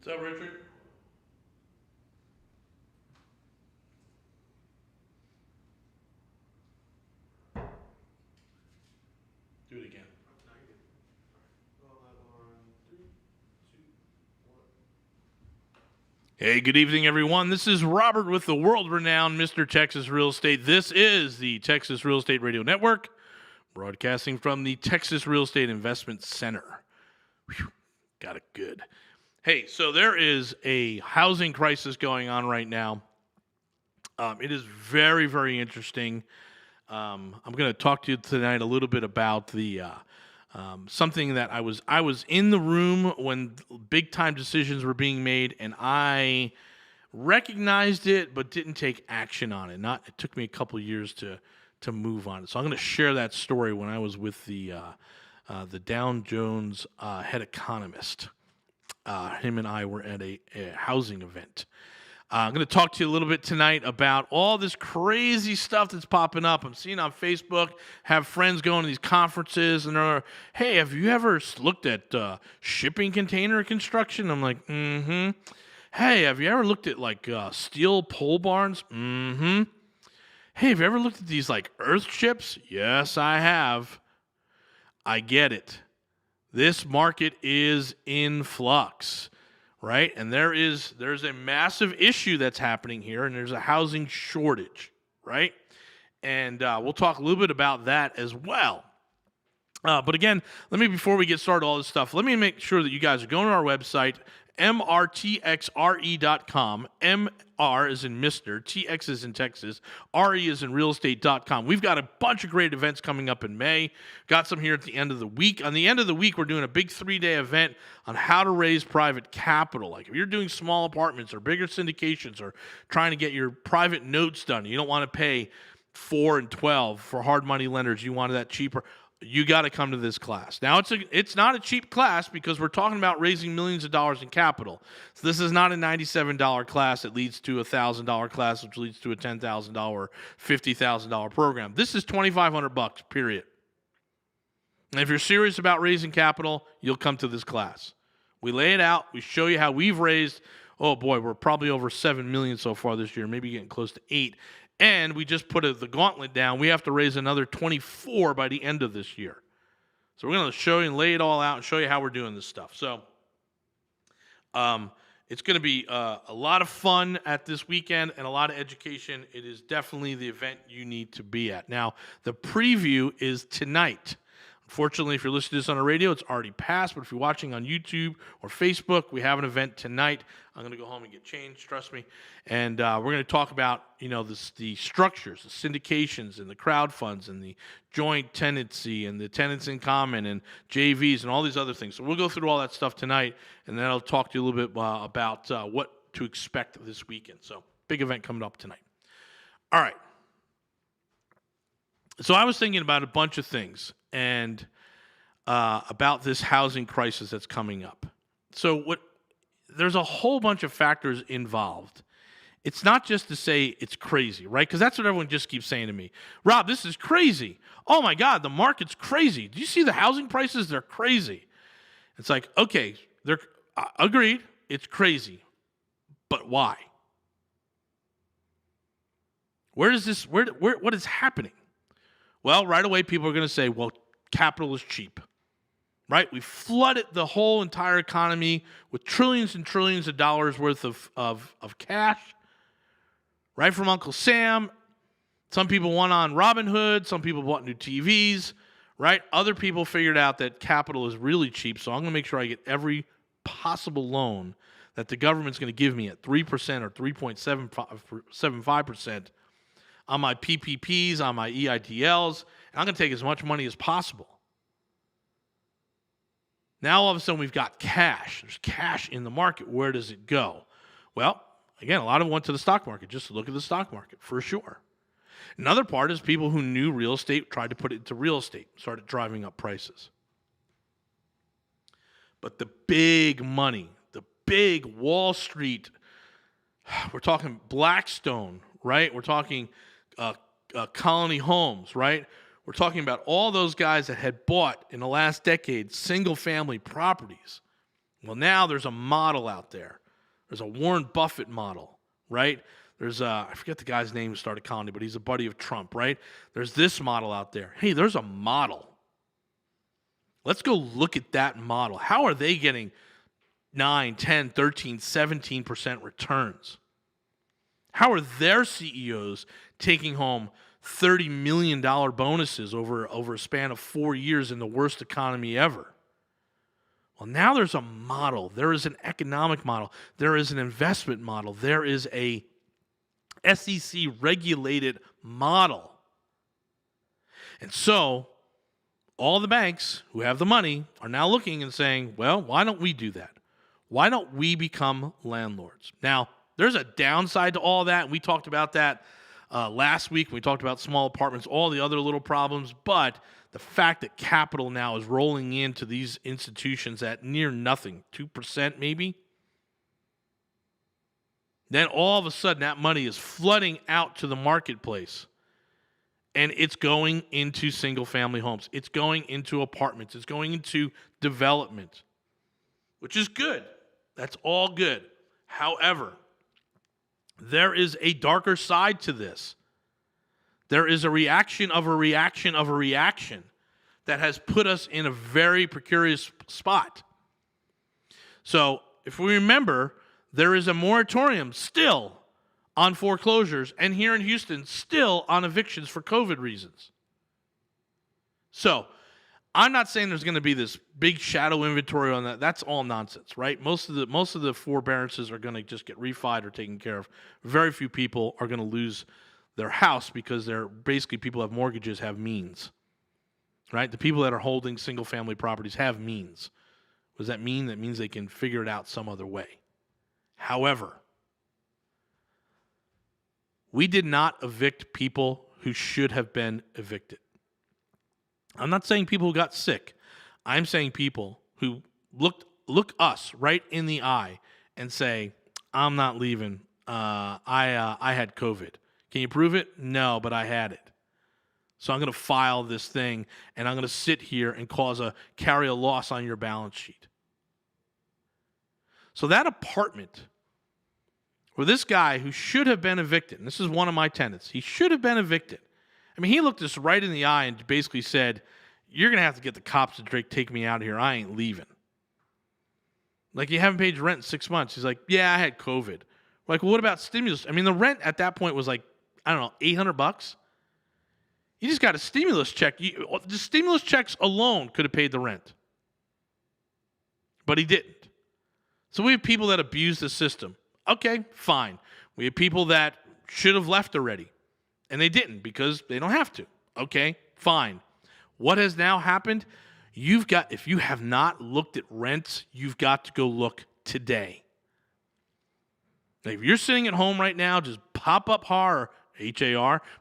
What's up, Richard? Do it again. Hey, good evening, everyone. This is Robert with the world-renowned Mr. Texas Real Estate. This is the Texas Real Estate Radio Network, broadcasting from the Texas Real Estate Investment Center. Whew, got it good. Hey, so there is a housing crisis going on right now. It is very, very interesting. I'm going to talk to you tonight a little bit about the something that I was in the room when big time decisions were being made, and I recognized it but didn't take action on it. It took me a couple years to move on it. So I'm going to share that story when I was with the Dow Jones head economist. Him and I were at a housing event. I'm going to talk to you a little bit tonight about all this crazy stuff that's popping up. I'm seeing on Facebook, have friends going to these conferences, and they're, hey, have you ever looked at shipping container construction? I'm like, mm-hmm. Hey, have you ever looked at, like, steel pole barns? Mm-hmm. Hey, have you ever looked at these, like, earth ships? Yes, I have. I get it. This market is in flux. Right? And there's a massive issue that's happening here, and there's a housing shortage, right? And we'll talk a little bit about that as well. But again, before we get started all this stuff, let me make sure that you guys are going to our website, mrtxre.com. MR is in Mr., TX is in Texas, RE is in realestate.com. We've got a bunch of great events coming up in May. Got some here at the end of the week. On the end of the week, we're doing a big 3-day event on how to raise private capital. Like if you're doing small apartments or bigger syndications or trying to get your private notes done, you don't want to pay 4 and 12 for hard money lenders. You wanted that cheaper. You got to come to this class. Now, it's not a cheap class because we're talking about raising millions of dollars in capital. So this is not a $97 class that leads to a $1,000 class, which leads to a $10,000, $50,000 program. This is $2,500, period. And if you're serious about raising capital, you'll come to this class. We lay it out. We show you how we've raised. Oh boy, we're probably over $7 million so far this year, maybe getting close to $8 million. And we just put the gauntlet down. We have to raise another 24 by the end of this year. So we're going to show you and lay it all out and show you how we're doing this stuff. So it's going to be a lot of fun at this weekend and a lot of education. It is definitely the event you need to be at. Now, the preview is tonight. Unfortunately, if you're listening to this on the radio, it's already passed. But if you're watching on YouTube or Facebook, we have an event tonight. I'm going to go home and get changed, trust me. And we're going to talk about, the structures, the syndications and the crowd funds and the joint tenancy and the tenants in common and JVs and all these other things. So we'll go through all that stuff tonight, and then I'll talk to you a little bit about what to expect this weekend. So big event coming up tonight. All right. So I was thinking about a bunch of things and about this housing crisis that's coming up. So there's a whole bunch of factors involved. It's not just to say it's crazy, right? Because that's what everyone just keeps saying to me. Rob, this is crazy. Oh my God, the market's crazy. Do you see the housing prices? They're crazy. It's like, okay, they're agreed, it's crazy. But why? What is happening? Well, right away, people are going to say, well, capital is cheap, right? We flooded the whole entire economy with trillions and trillions of dollars worth of cash, right, from Uncle Sam. Some people went on Robinhood. Some people bought new TVs, right? Other people figured out that capital is really cheap, so I'm going to make sure I get every possible loan that the government's going to give me at 3% or 3.75% on my PPPs, on my EITLs, and I'm going to take as much money as possible. Now, all of a sudden, we've got cash. There's cash in the market. Where does it go? Well, again, a lot of them went to the stock market just to look at the stock market, for sure. Another part is people who knew real estate tried to put it into real estate, started driving up prices. But the big money, the big Wall Street, we're talking Blackstone, right? We're talking Colony Homes, right? We're talking about all those guys that had bought in the last decade single-family properties. Well, now there's a model out there. There's a Warren Buffett model, right? There's I forget the guy's name who started Colony, but he's a buddy of Trump, right? There's this model out there. Hey, there's a model. Let's go look at that model. How are they getting 9, 10, 13, 17% returns? How are their CEOs taking home $30 million bonuses over a span of 4 years in the worst economy ever? Well, now there's a model. There is an economic model. There is an investment model. There is a SEC-regulated model. And so all the banks who have the money are now looking and saying, well, why don't we do that? Why don't we become landlords? Now, there's a downside to all that. We talked about that last week. We talked about small apartments, all the other little problems. But the fact that capital now is rolling into these institutions at near nothing, 2% maybe, then all of a sudden that money is flooding out to the marketplace. And it's going into single-family homes. It's going into apartments. It's going into development, which is good. That's all good. However, there is a darker side to this. There is a reaction of a reaction of a reaction that has put us in a very precarious spot. So, if we remember, there is a moratorium still on foreclosures, and here in Houston, still on evictions for COVID reasons. So, I'm not saying there's going to be this big shadow inventory on that. That's all nonsense, right? Most of the forbearances are going to just get refied or taken care of. Very few people are going to lose their house because they're basically people who have mortgages have means, right? The people that are holding single-family properties have means. What does that mean? That means they can figure it out some other way. However, we did not evict people who should have been evicted. I'm not saying people who got sick. I'm saying people who look us right in the eye and say, I'm not leaving. I had COVID. Can you prove it? No, but I had it. So I'm going to file this thing, and I'm going to sit here and carry a loss on your balance sheet. So that apartment where this guy who should have been evicted, and this is one of my tenants, he should have been evicted. I mean, he looked us right in the eye and basically said, you're going to have to get the cops to take me out of here. I ain't leaving. Like, you haven't paid your rent in 6 months. He's like, yeah, I had COVID. We're like, well, what about stimulus? I mean, the rent at that point was like, I don't know, $800. You just got a stimulus check. The stimulus checks alone could have paid the rent. But he didn't. So we have people that abuse the system. Okay, fine. We have people that should have left already, and they didn't because they don't have to. Okay, fine. What has now happened? If you have not looked at rents, you've got to go look today. Now, if you're sitting at home right now, just pop up HAR,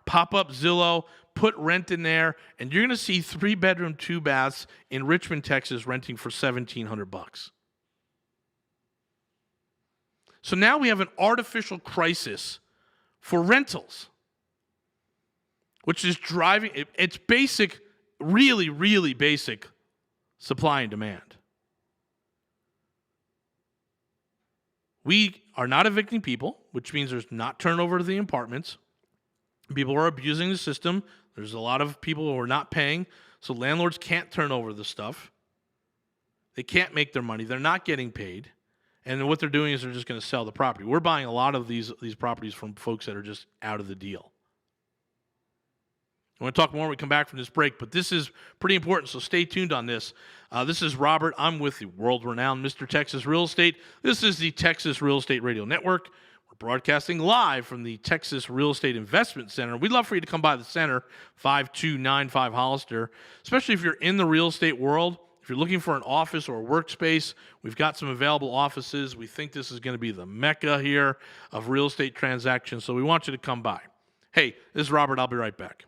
pop up Zillow, put rent in there, and you're going to see 3-bedroom, 2 baths in Richmond, Texas, renting for $1,700. So now we have an artificial crisis for rentals, which is driving, it's basic, really, really basic supply and demand. We are not evicting people, which means there's not turnover to the apartments. People are abusing the system. There's a lot of people who are not paying, so landlords can't turn over the stuff. They can't make their money. They're not getting paid. And what they're doing is they're just going to sell the property. We're buying a lot of these properties from folks that are just out of the deal. I want to talk more when we come back from this break, but this is pretty important, so stay tuned on this. This is Robert. I'm with the world-renowned Mr. Texas Real Estate. This is the Texas Real Estate Radio Network. We're broadcasting live from the Texas Real Estate Investment Center. We'd love for you to come by the center, 5295 Hollister, especially if you're in the real estate world. If you're looking for an office or a workspace, we've got some available offices. We think this is going to be the mecca here of real estate transactions, so we want you to come by. Hey, this is Robert. I'll be right back.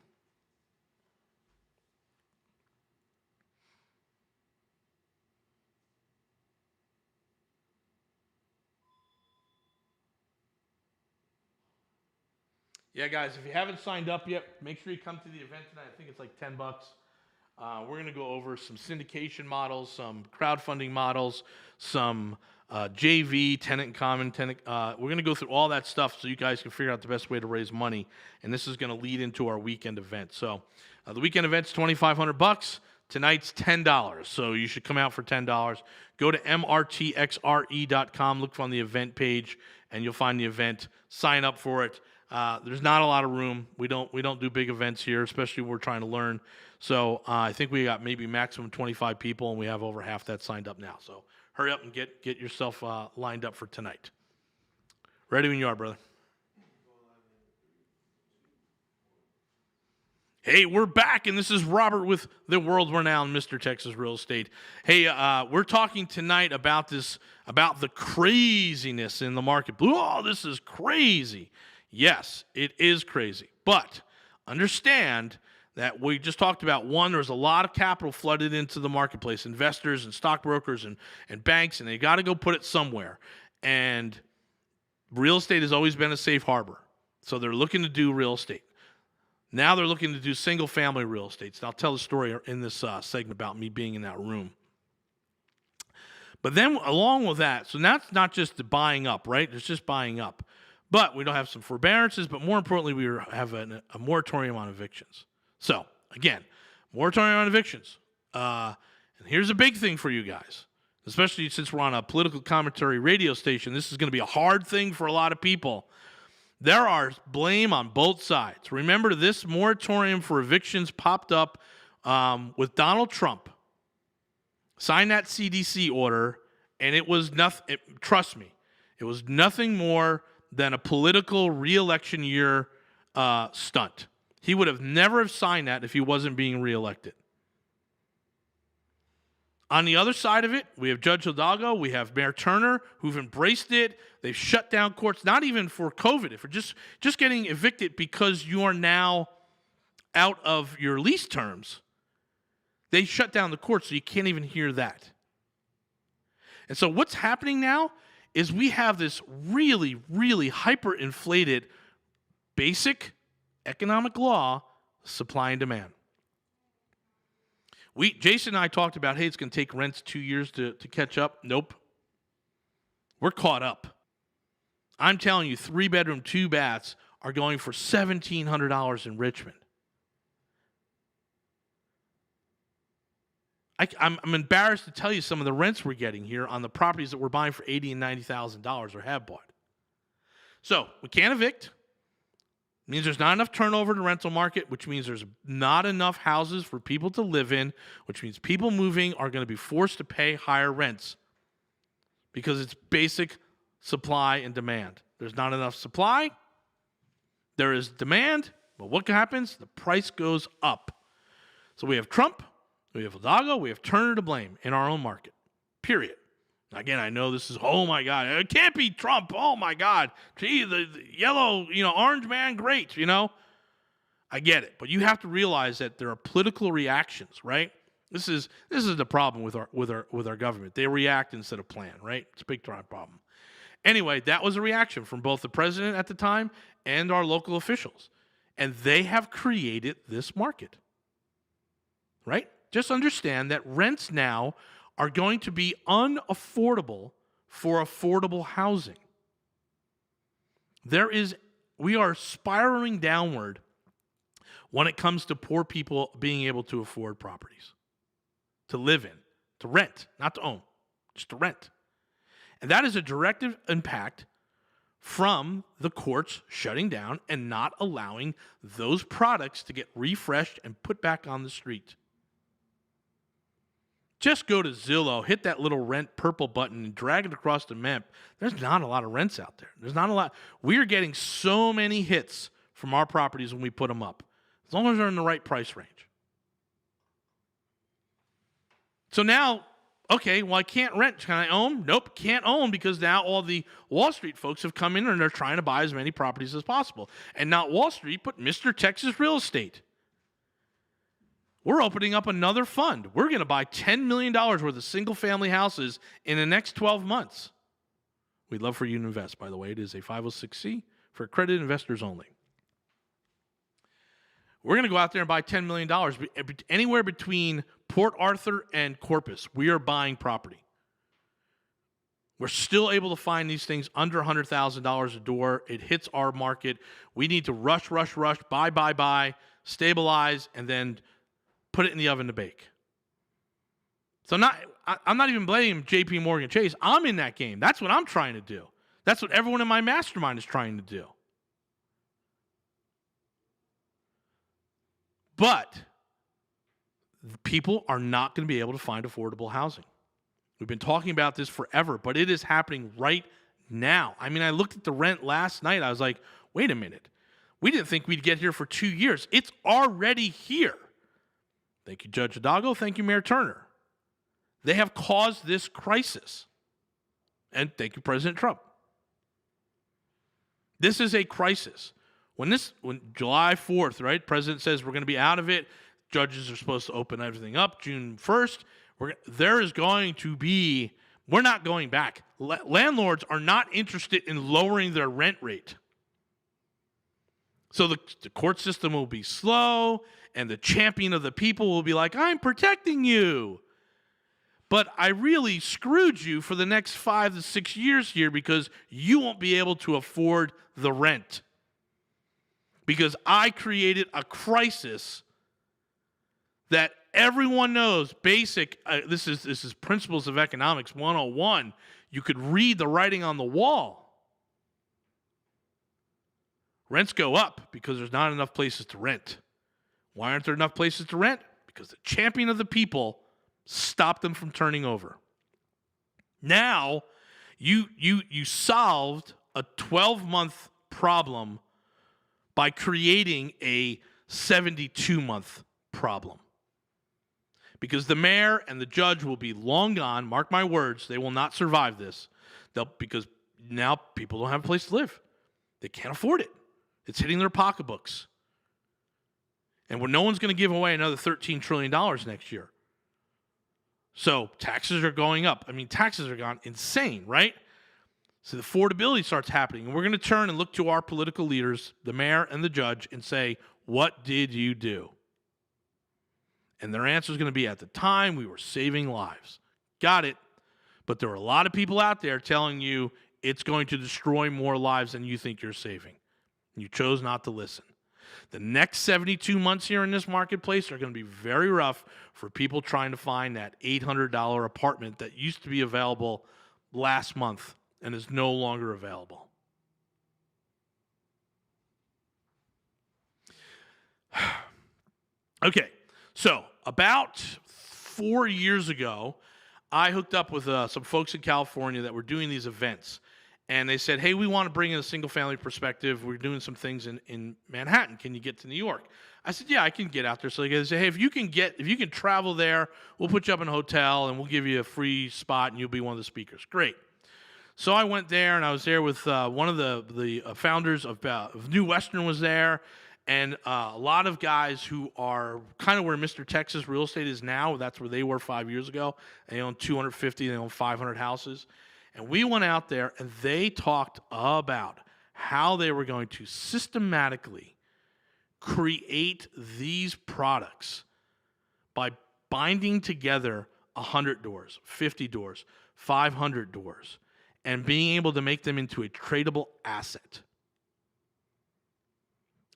Yeah, guys, if you haven't signed up yet, make sure you come to the event tonight. I think it's like $10. We're going to go over some syndication models, some crowdfunding models, some JV, tenant in common, tenant. We're going to go through all that stuff so you guys can figure out the best way to raise money. And this is going to lead into our weekend event. So the weekend event's $2,500. Tonight's $10. So you should come out for $10. Go to mrtxre.com, look on the event page, and you'll find the event. Sign up for it. There's not a lot of room. We don't do big events here, especially when we're trying to learn. So I think we got maybe maximum 25 people, and we have over half that signed up now. So hurry up and get yourself lined up for tonight. Ready when you are, brother. Hey, we're back, and this is Robert with the world-renowned Mr. Texas Real Estate. Hey, we're talking tonight about the craziness in the market. Oh, this is crazy. Yes, it is crazy. But understand that we just talked about, one, there's a lot of capital flooded into the marketplace, investors and stockbrokers and banks, and they got to go put it somewhere. And real estate has always been a safe harbor. So they're looking to do real estate. Now they're looking to do single-family real estate. So I'll tell the story in this segment about me being in that room. But then along with that, so that's not just the buying up, right? It's just buying up. But we don't have some forbearances, but more importantly, we have a moratorium on evictions. So, again, moratorium on evictions. And here's a big thing for you guys, especially since we're on a political commentary radio station. This is going to be a hard thing for a lot of people. There are blame on both sides. Remember, this moratorium for evictions popped up with Donald Trump. Signed that CDC order, and it was nothing. Trust me, it was nothing more than a political re-election year stunt. He would have never have signed that if he wasn't being reelected. On the other side of it, we have Judge Hidalgo, we have Mayor Turner, who've embraced it. They've shut down courts, not even for COVID, for just getting evicted because you are now out of your lease terms. They shut down the courts, so you can't even hear that. And so what's happening now is we have this really, really hyperinflated basic economic law, supply and demand. Jason and I talked about, hey, it's going to take rents 2 years to catch up. Nope. We're caught up. I'm telling you, 3-bedroom, 2 baths are going for $1,700 in Richmond. I'm embarrassed to tell you some of the rents we're getting here on the properties that we're buying for $80,000 and $90,000 or have bought. So we can't evict. It means there's not enough turnover in the rental market, which means there's not enough houses for people to live in, which means people moving are going to be forced to pay higher rents because it's basic supply and demand. There's not enough supply. There is demand, but what happens? The price goes up. So we have Trump, we have Hidalgo, we have Turner to blame in our own market, period. Again, I know this is, oh my God, it can't be Trump. Oh my God. Gee, the yellow, orange man, great, I get it. But you have to realize that there are political reactions, right? This is the problem with our government. They react instead of plan, right? It's a big problem. Anyway, that was a reaction from both the president at the time and our local officials. And they have created this market, right? Just understand that rents now are going to be unaffordable for affordable housing. We are spiraling downward when it comes to poor people being able to afford properties, to live in, to rent, not to own, just to rent. And that is a direct impact from the courts shutting down and not allowing those products to get refreshed and put back on the street. Just go to Zillow, hit that little rent purple button, and drag it across the map. There's not a lot of rents out there. There's not a lot. We are getting so many hits from our properties when we put them up, as long as they're in the right price range. So now, okay, well, I can't rent. Can I own? Nope, can't own because now all the Wall Street folks have come in and they're trying to buy as many properties as possible. And not Wall Street, but Mr. Texas Real Estate. We're opening up another fund. We're going to buy $10 million worth of single-family houses in the next 12 months. We'd love for you to invest, by the way. It is a 506C for accredited investors only. We're going to go out there and buy $10 million. Anywhere between Port Arthur and Corpus, we are buying property. We're still able to find these things under $100,000 a door. It hits our market. We need to rush, buy, stabilize, and then put it in the oven to bake. So I'm not even blaming J.P. Morgan Chase. I'm in that game. That's what I'm trying to do. That's what everyone in my mastermind is trying to do. But people are not going to be able to find affordable housing. We've been talking about this forever, but it is happening right now. I mean, I looked at the rent last night. I was like, wait a minute. We didn't think we'd get here for 2 years. It's already here. Thank you, Judge Hidalgo. Thank you, Mayor Turner. They have caused this crisis. And thank you, President Trump. This is a crisis. When July 4th, right, President says we're going to be out of it. Judges are supposed to open everything up June 1st. There is going to be, we're not going back. Landlords are not interested in lowering their rent rate. So the court system will be slow, and the champion of the people will be like, I'm protecting you. But I really screwed you for the next 5 to 6 years here because you won't be able to afford the rent. Because I created a crisis that everyone knows basic. This is Principles of Economics 101. You could read the writing on the wall. Rents go up because there's not enough places to rent. Why aren't there enough places to rent? Because the champion of the people stopped them from turning over. Now, you solved a 12-month problem by creating a 72-month problem. Because the mayor and the judge will be long gone. Mark my words, they will not survive this. Because now people don't have a place to live. They can't afford it. It's hitting their pocketbooks. And no one's going to give away another $13 trillion next year. So taxes are going up. I mean, taxes are gone insane, right? So the affordability starts happening. And we're going to turn and look to our political leaders, the mayor and the judge, and say, what did you do? And their answer is going to be, at the time, we were saving lives. Got it. But there are a lot of people out there telling you it's going to destroy more lives than you think you're saving. You chose not to listen. The next 72 months here in this marketplace are going to be very rough for people trying to find that $800 apartment that used to be available last month and is no longer available. Okay, so about 4 years ago, I hooked up with some folks in California that were doing these events. And they said, hey, we want to bring in a single-family perspective. We're doing some things in Manhattan. Can you get to New York? I said, yeah, I can get out there. So they said, hey, if you can travel there, we'll put you up in a hotel, and we'll give you a free spot, and you'll be one of the speakers. Great. So I went there, and I was there with one of the founders of New Western was there, and a lot of guys who are kind of where Mr. Texas Real Estate is now. That's where they were 5 years ago. They own 250, they own 500 houses. And we went out there, and they talked about how they were going to systematically create these products by binding together 100 doors, 50 doors, 500 doors, and being able to make them into a tradable asset.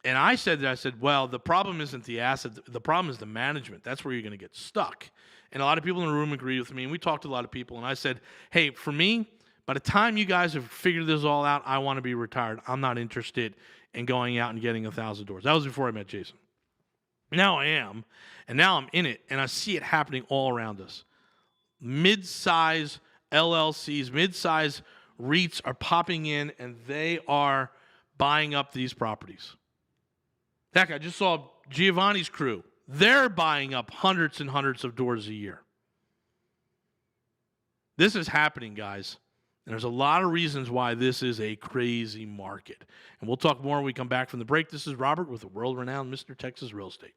And I said, well, the problem isn't the asset. The problem is the management. That's where you're going to get stuck. And a lot of people in the room agreed with me, and we talked to a lot of people, and I said, hey, for me, by the time you guys have figured this all out, I want to be retired. I'm not interested in going out and getting 1,000 doors. That was before I met Jason. Now I am, and now I'm in it, and I see it happening all around us. Mid-size LLCs, mid-size REITs are popping in, and they are buying up these properties. Heck, I just saw Giovanni's crew. They're buying up hundreds and hundreds of doors a year. This is happening, guys. And there's a lot of reasons why this is a crazy market. And we'll talk more when we come back from the break. This is Robert with the world-renowned Mr. Texas Real Estate.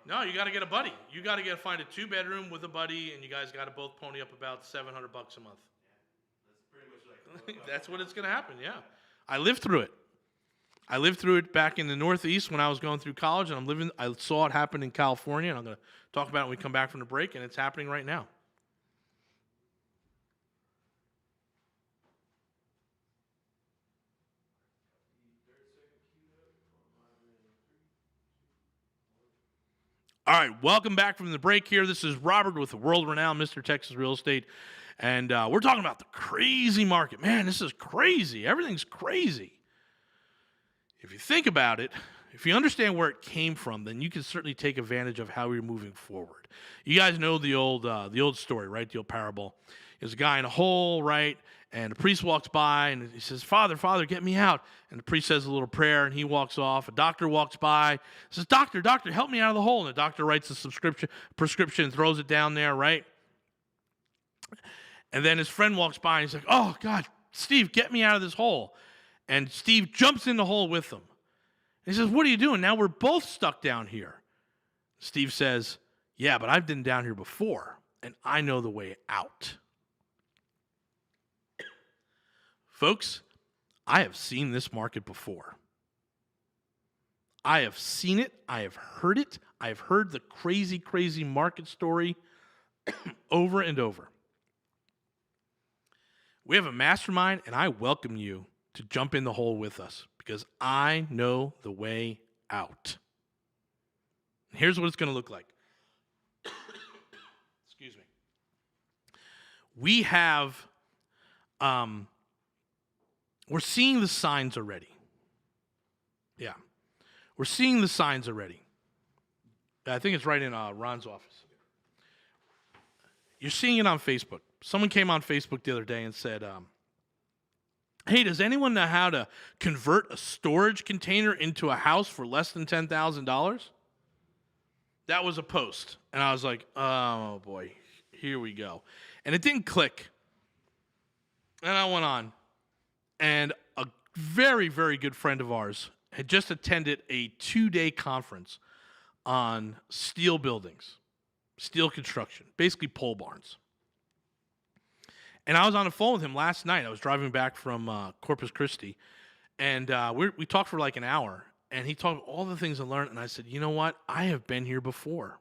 No, you got to get a buddy. You got to find a 2-bedroom with a buddy, and you guys got to both pony up about $700 a month. That's what it's going to happen, yeah. I lived through it. I lived through it back in the Northeast when I was going through college, and I saw it happen in California, and I'm going to talk about it when we come back from the break, and it's happening right now. All right, welcome back from the break here. This is Robert with the world-renowned Mr. Texas Real Estate, and we're talking about the crazy market. Man, this is crazy. Everything's crazy. If you think about it, if you understand where it came from, then you can certainly take advantage of how you're moving forward. You guys know the old story, right? The old parable. There's a guy in a hole, right? And the priest walks by, and he says, Father, get me out. And the priest says a little prayer, and he walks off. A doctor walks by, says, Doctor, help me out of the hole. And the doctor writes a prescription and throws it down there, right? And then his friend walks by, and he's like, oh, God, Steve, get me out of this hole. And Steve jumps in the hole with him. And he says, what are you doing? Now we're both stuck down here. Steve says, yeah, but I've been down here before, and I know the way out. Folks, I have seen this market before. I have seen it. I have heard it. I have heard the crazy, crazy market story over and over. We have a mastermind, and I welcome you to jump in the hole with us because I know the way out. Here's what it's going to look like. Excuse me. We have... We're seeing the signs already. Yeah. We're seeing the signs already. I think it's right in Ron's office. You're seeing it on Facebook. Someone came on Facebook the other day and said, hey, does anyone know how to convert a storage container into a house for less than $10,000? That was a post. And I was like, oh, boy, here we go. And it didn't click. And I went on. And a very, very good friend of ours had just attended a 2-day conference on steel buildings, steel construction, basically pole barns. And I was on the phone with him last night. I was driving back from Corpus Christi, and we talked for like an hour, and he talked about all the things I learned, and I said, you know what? I have been here before.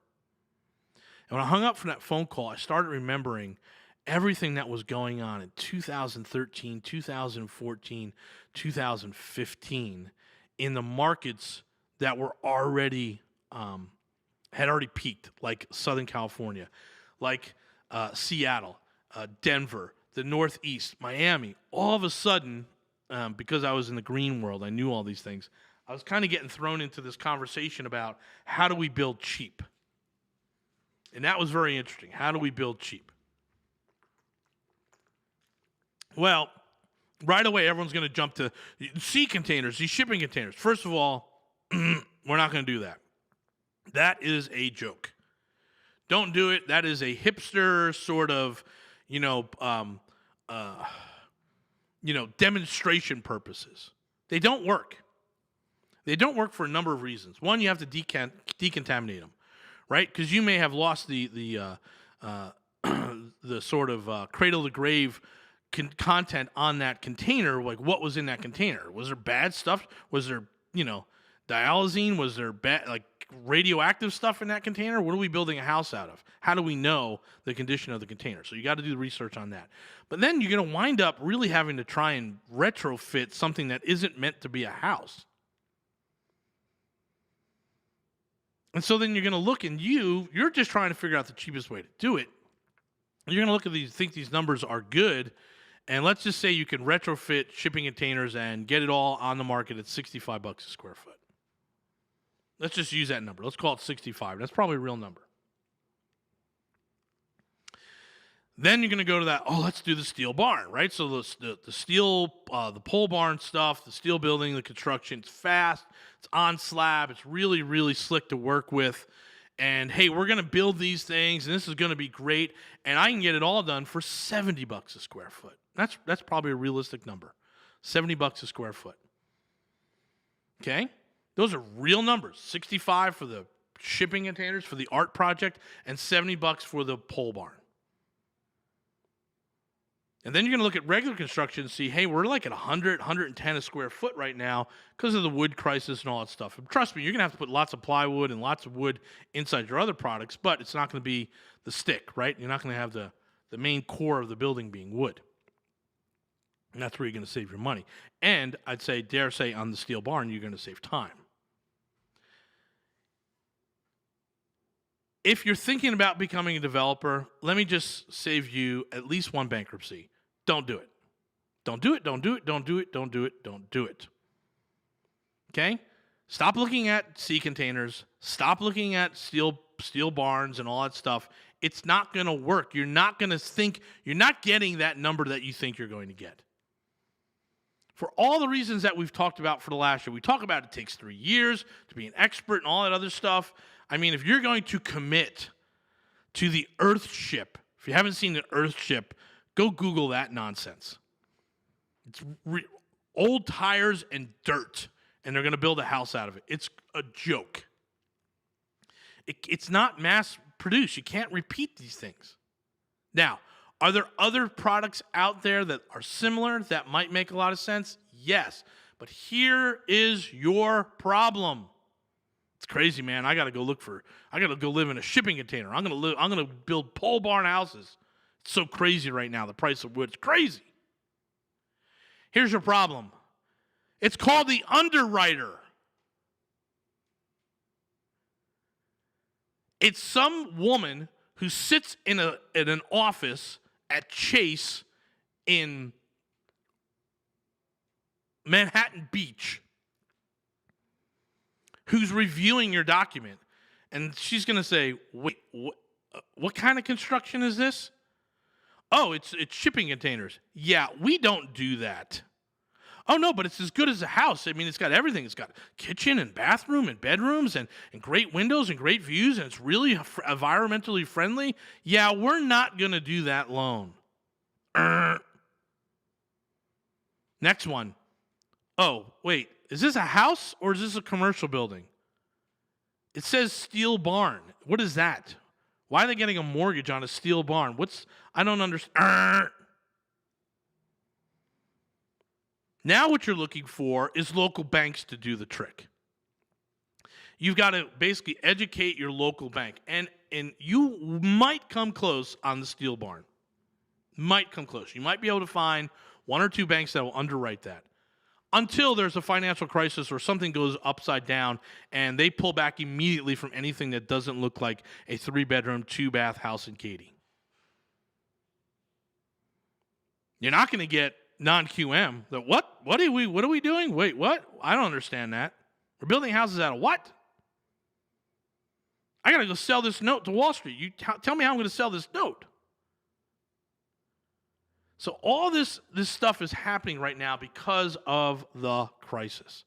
And when I hung up from that phone call, I started remembering everything that was going on in 2013, 2014, 2015 in the markets that were already had already peaked, like Southern California, like Seattle, Denver, the Northeast, Miami. All of a sudden, because I was in the green world, I knew all these things. I was kind of getting thrown into this conversation about how do we build cheap? And that was very interesting. How do we build cheap? Well, right away, everyone's going to jump to sea containers, these shipping containers. First of all, we're not going to do that. That is a joke. Don't do it. That is a hipster sort of, demonstration purposes. They don't work. They don't work for a number of reasons. One, you have to decontaminate them, right? Because you may have lost the sort of cradle to grave content on that container. Like, what was in that container? Was there bad stuff? Was there, dialysine? Was there bad, like, radioactive stuff in that container? What are we building a house out of? How do we know the condition of the container? So you got to do the research on that. But then you're going to wind up really having to try and retrofit something that isn't meant to be a house. And so then you're going to look, and you're just trying to figure out the cheapest way to do it. You're going to look at these, think these numbers are good, and let's just say you can retrofit shipping containers and get it all on the market at $65 a square foot. Let's just use that number. Let's call it 65. That's probably a real number. Then you're going to go to that, let's do the steel barn, right? So the steel, the pole barn stuff, the steel building, the construction, it's fast, it's on slab, it's really, really slick to work with. And, hey, we're going to build these things, and this is going to be great, and I can get it all done for $70 a square foot. That's probably a realistic number, $70 a square foot. Okay? Those are real numbers, $65 for the shipping containers for the art project and $70 for the pole barn. And then you're going to look at regular construction and see, hey, we're like at 100, 110 a square foot right now because of the wood crisis and all that stuff. And trust me, you're going to have to put lots of plywood and lots of wood inside your other products, but it's not going to be the stick, right? You're not going to have the main core of the building being wood. And that's where you're going to save your money. And I'd say, dare say, on the steel barn, you're going to save time. If you're thinking about becoming a developer, let me just save you at least one bankruptcy. Don't do it. Don't do it, don't do it, don't do it, don't do it, don't do it. Okay? Stop looking at sea containers. Stop looking at steel barns and all that stuff. It's not going to work. You're not going to think, you're not getting that number that you think you're going to get. For all the reasons that we've talked about for the last year, we talk about it takes 3 years to be an expert and all that other stuff. I mean, if you're going to commit to the Earthship, if you haven't seen the Earthship, go Google that nonsense. It's old tires and dirt, and they're going to build a house out of it. It's a joke. It's not mass produced. You can't repeat these things. Now, are there other products out there that are similar that might make a lot of sense? Yes. But here is your problem. It's crazy, man. I got to go live in a shipping container. I'm going to build pole barn houses. It's so crazy right now. The price of wood is crazy. Here's your problem. It's called the underwriter. It's some woman who sits in an office at Chase in Manhattan Beach who's reviewing your document. And she's going to say, wait, what kind of construction is this? Oh, it's shipping containers. Yeah, we don't do that. Oh, no, but it's as good as a house. I mean, it's got everything. It's got kitchen and bathroom and bedrooms and great windows and great views, and it's really environmentally friendly. Yeah, we're not going to do that loan. Next one. Oh, wait, is this a house or is this a commercial building? It says steel barn. What is that? Why are they getting a mortgage on a steel barn? I don't understand. Now what you're looking for is local banks to do the trick. You've got to basically educate your local bank. And you might come close on the steel barn. Might come close. You might be able to find one or two banks that will underwrite that. Until there's a financial crisis or something goes upside down and they pull back immediately from anything that doesn't look like a 3-bedroom, 2-bath house in Katy. You're not going to get non-QM. What are we doing? Wait, what? I don't understand that. We're building houses out of what? I got to go sell this note to Wall Street. You tell me how I'm going to sell this note. So all this stuff is happening right now because of the crisis.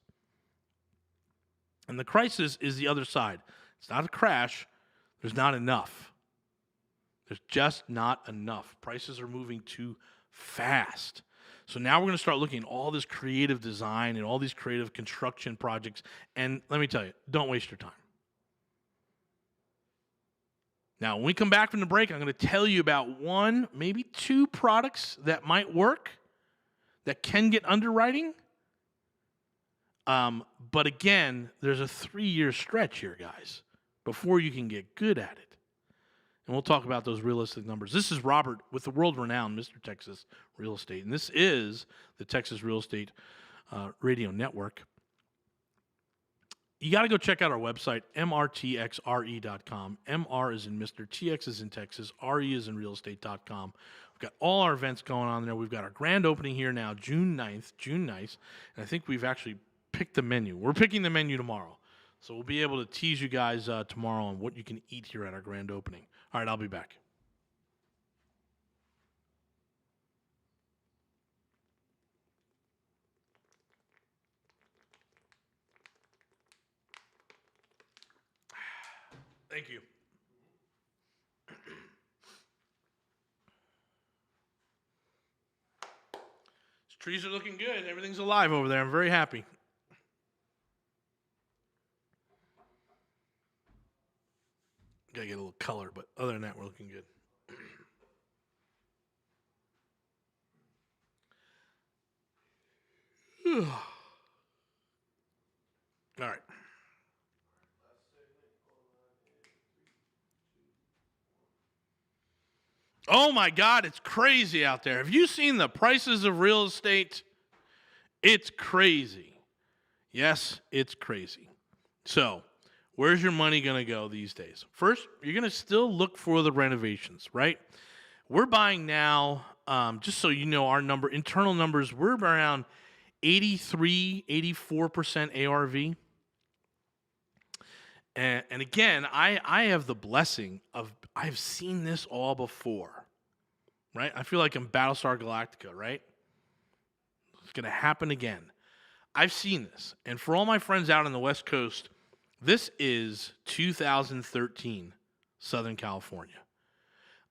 And the crisis is the other side. It's not a crash. There's not enough. There's just not enough. Prices are moving too fast. So now we're going to start looking at all this creative design and all these creative construction projects. And let me tell you, don't waste your time. Now, when we come back from the break, I'm going to tell you about one, maybe two products that might work, that can get underwriting. But again, there's a 3-year stretch here, guys, before you can get good at it. And we'll talk about those realistic numbers. This is Robert with the world-renowned Mr. Texas Real Estate, and this is the Texas Real Estate Radio Network. You got to go check out our website, mrtxre.com. MR is in Mr. TX is in Texas. RE is in realestate.com. We've got all our events going on there. We've got our grand opening here now, June 9th. And I think we've actually picked the menu. We're picking the menu tomorrow. So we'll be able to tease you guys tomorrow on what you can eat here at our grand opening. All right, I'll be back. Thank you. These trees are looking good. Everything's alive over there. I'm very happy. Gotta get a little color, but other than that, we're looking good. All right. Oh my God, it's crazy out there. Have you seen the prices of real estate? It's crazy. Yes, it's crazy. So, where's your money going to go these days? First, you're going to still look for the renovations, right? We're buying now, just so you know, our internal numbers, we're around 83, 84% ARV. And again, I have the blessing of, I've seen this all before, right? I feel like I'm Battlestar Galactica, right? It's going to happen again. I've seen this. And for all my friends out on the West Coast, this is 2013 Southern California.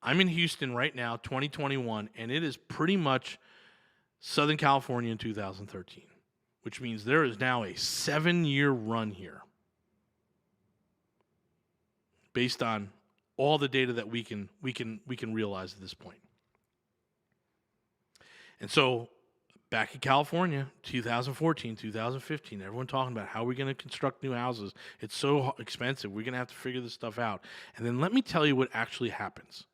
I'm in Houston right now, 2021, and it is pretty much Southern California in 2013, which means there is now a 7-year run here based on all the data that we can realize at this point. And so back in California, 2014, 2015, everyone talking about how we're going to construct new houses. It's so expensive. We're going to have to figure this stuff out. And then let me tell you what actually happens.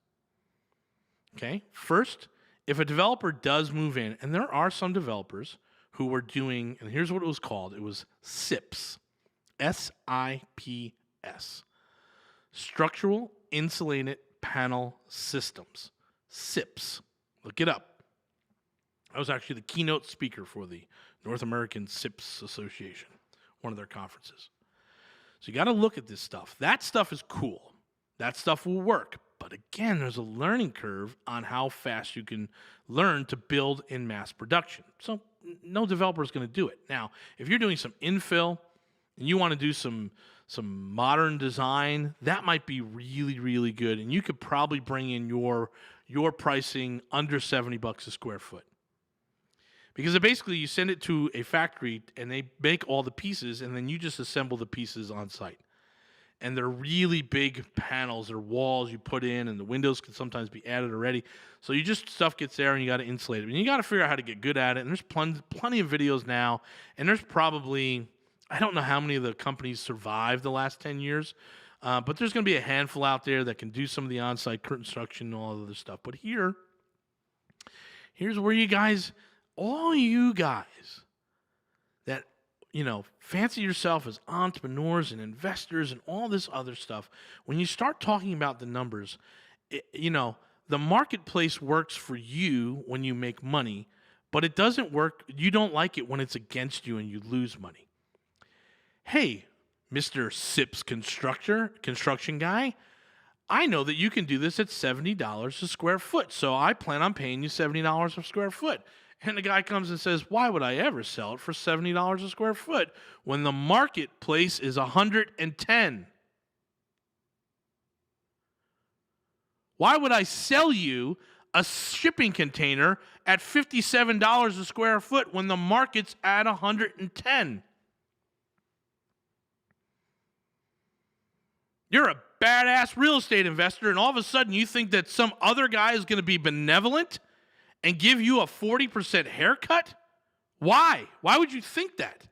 Okay? First, if a developer does move in, and there are some developers who were doing, and here's what it was called. It was SIPs. SIPS. Structural Insulated Panel Systems. SIPS. Look it up. I was actually the keynote speaker for the North American SIPS Association, one of their conferences. So you got to look at this stuff. That stuff is cool. That stuff will work. But again, there's a learning curve on how fast you can learn to build in mass production. So no developer is going to do it. Now, if you're doing some infill and you want to do some modern design, that might be really, really good. And you could probably bring in your pricing under $70 a square foot. Because basically you send it to a factory and they make all the pieces and then you just assemble the pieces on site. And they're really big panels or walls you put in, and the windows can sometimes be added already. So stuff gets there and you got to insulate it. And you got to figure out how to get good at it. And there's plenty of videos now. And there's probably, I don't know how many of the companies survived the last 10 years, but there's going to be a handful out there that can do some of the on-site construction and all of this stuff. But here's where all you guys that, fancy yourself as entrepreneurs and investors and all this other stuff, when you start talking about the numbers, the marketplace works for you when you make money, but it doesn't work. You don't like it when it's against you and you lose money. Hey, Mr. SIPS construction guy, I know that you can do this at $70 a square foot, so I plan on paying you $70 a square foot. And the guy comes and says, why would I ever sell it for $70 a square foot when the marketplace is $110? Why would I sell you a shipping container at $57 a square foot when the market's at $110? You're a badass real estate investor, and all of a sudden you think that some other guy is going to be benevolent and give you a 40% haircut? Why? Why would you think that?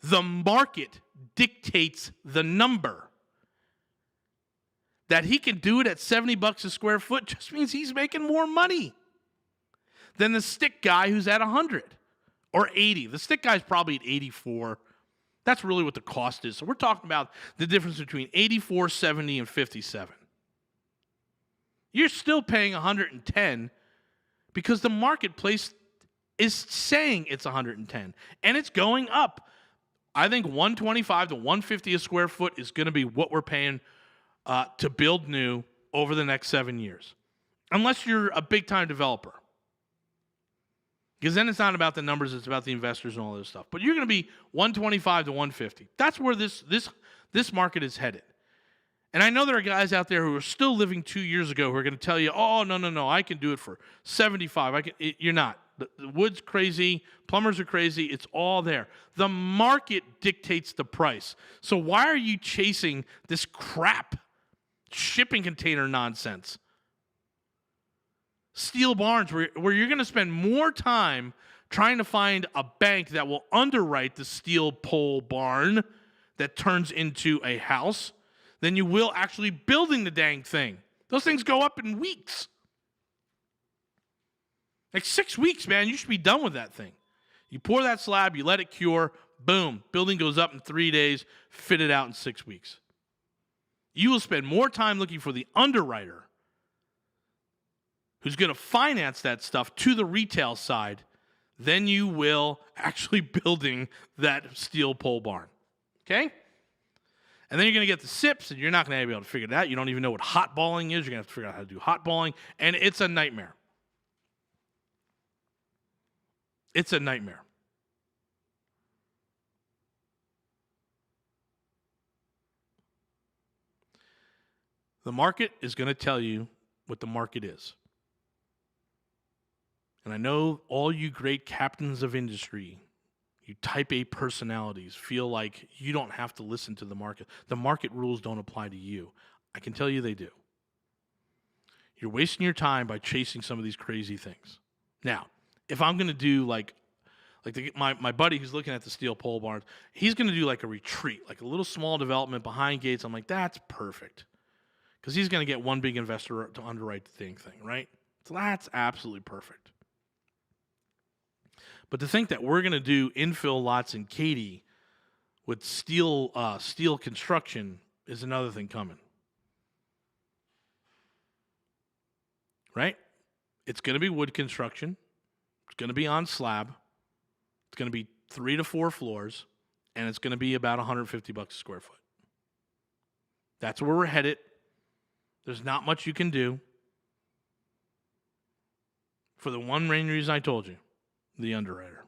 The market dictates the number. That he can do it at $70 a square foot just means he's making more money than the stick guy who's at 100 or 80. The stick guy's probably at 84. That's really what the cost is. So we're talking about the difference between 84, 70, and 57. You're still paying 110 because the marketplace is saying it's 110 and it's going up. I think 125 to 150 a square foot is going to be what we're paying to build new over the next 7 years, unless you're a big-time developer. Because then it's not about the numbers, it's about the investors and all this stuff. But you're going to be 125 to 150. That's where this market is headed. And I know there are guys out there who are still living 2 years ago who are going to tell you, oh, no, I can do it for 75. You're not. The wood's crazy. Plumbers are crazy. It's all there. The market dictates the price. So why are you chasing this crap shipping container nonsense? steel barns where you're going to spend more time trying to find a bank that will underwrite the steel pole barn that turns into a house than you will actually building the dang thing. Those things go up in weeks. Like 6 weeks, man, you should be done with that thing. You pour that slab, you let it cure, boom, building goes up in 3 days, fit it out in 6 weeks. You will spend more time looking for the underwriter who's going to finance that stuff to the retail side than you will actually building that steel pole barn. Okay? And then you're going to get the SIPs, and you're not going to be able to figure it out. You don't even know what hot balling is. You're going to have to figure out how to do hot balling, and it's a nightmare. It's a nightmare. The market is going to tell you what the market is. And I know all you great captains of industry, you type A personalities, feel like you don't have to listen to the market. The market rules don't apply to you. I can tell you they do. You're wasting your time by chasing some of these crazy things. Now, if I'm going to do my buddy who's looking at the steel pole barns, he's going to do like a retreat, like a little small development behind gates. I'm like, that's perfect. Because he's going to get one big investor to underwrite the thing, right? So that's absolutely perfect. But to think that we're going to do infill lots in Katy with steel construction is another thing coming. Right? It's going to be wood construction. It's going to be on slab. It's going to be 3 to 4 floors, and it's going to be about $150 a square foot. That's where we're headed. There's not much you can do. For the one main reason I told you, the underwriter.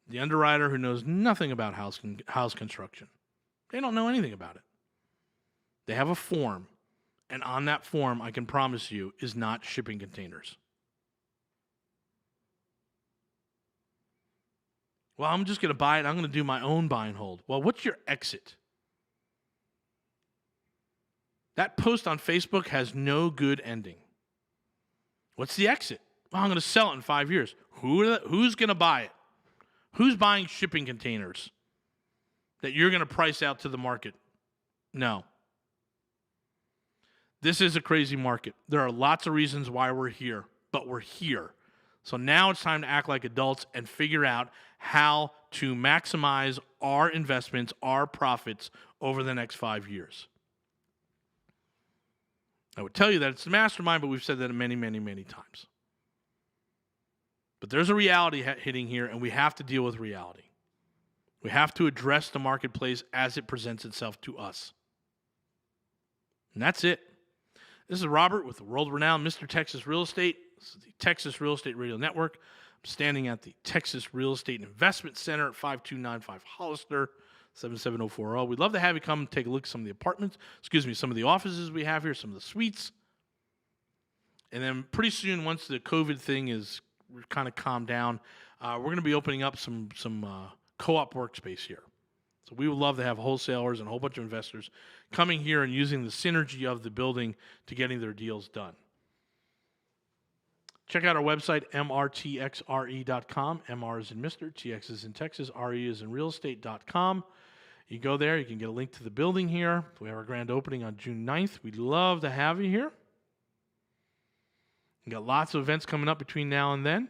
The underwriter who knows nothing about house construction. They don't know anything about it. They have a form, and on that form, I can promise you, is not shipping containers. Well, I'm just going to buy it. I'm going to do my own buy and hold. Well, what's your exit? That post on Facebook has no good ending. What's the exit? Well, I'm going to sell it in 5 years. Who's going to buy it? Who's buying shipping containers that you're going to price out to the market? No. This is a crazy market. There are lots of reasons why we're here, but we're here. So now it's time to act like adults and figure out how to maximize our investments, our profits over the next 5 years. I would tell you that it's the mastermind, but we've said that many, many, many times. But there's a reality hitting here, and we have to deal with reality. We have to address the marketplace as it presents itself to us. And that's it. This is Robert with the world-renowned Mr. Texas Real Estate. This is the Texas Real Estate Radio Network. I'm standing at the Texas Real Estate Investment Center at 5295 Hollister, 77040. We'd love to have you come and take a look at some of some of the offices we have here, some of the suites. And then pretty soon, once the COVID thing is kind of calmed down, we're going to be opening up some co-op workspace here. So we would love to have wholesalers and a whole bunch of investors coming here and using the synergy of the building to getting their deals done. Check out our website, mrtxre.com. MR is in Mr., TX is in Texas, RE is in realestate.com. You go there, you can get a link to the building here. We have our grand opening on June 9th. We'd love to have you here. We've got lots of events coming up between now and then.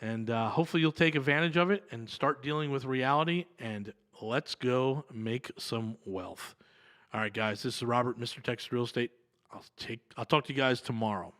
And hopefully you'll take advantage of it and start dealing with reality. And let's go make some wealth. All right, guys, this is Robert, Mr. Texas Real Estate. I'll talk to you guys tomorrow.